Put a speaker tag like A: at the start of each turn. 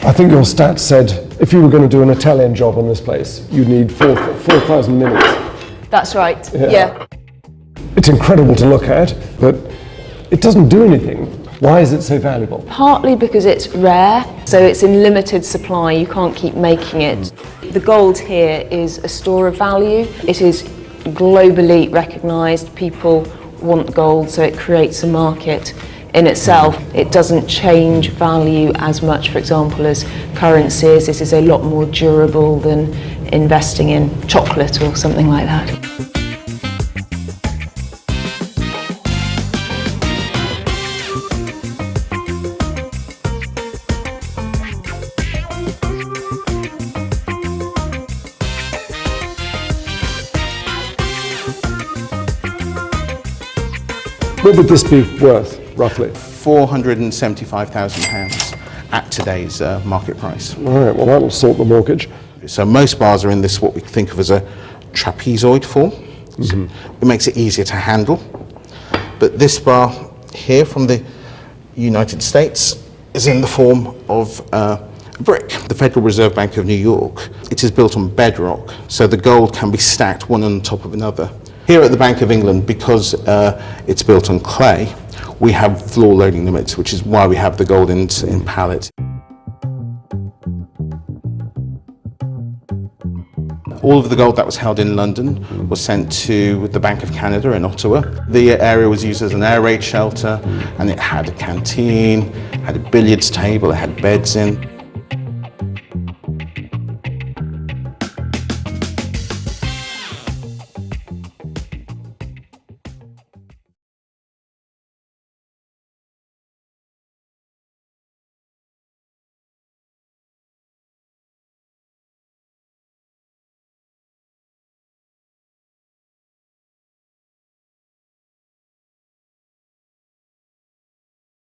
A: I think your stats said if you were going to do an Italian job on this place, you'd need 4,000 minutes.
B: That's right, yeah.
A: It's incredible to look at, but it doesn't do anything. Why is it so valuable?
B: Partly because it's rare, so it's in limited supply, you can't keep making it. The gold here is a store of value. It is globally recognised, people want gold, so it creates a market in itself. It doesn't change value as much, for example, as currencies. This is a lot more durable than investing in chocolate or something like that.
A: What would this be worth, roughly?
C: £475,000 at today's market price.
A: All right, well that'll sort the mortgage.
C: So most bars are in this, what we think of as a trapezoid form. So it makes it easier to handle. But this bar here from the United States is in the form of a brick. The Federal Reserve Bank of New York, it is built on bedrock, so the gold can be stacked one on top of another. Here at the Bank of England, because it's built on clay, we have floor loading limits, which is why we have the gold in pallets. All of the gold that was held in London was sent to the Bank of Canada in Ottawa. The area was used as an air raid shelter, and it had a canteen, had a billiards table, it had beds in.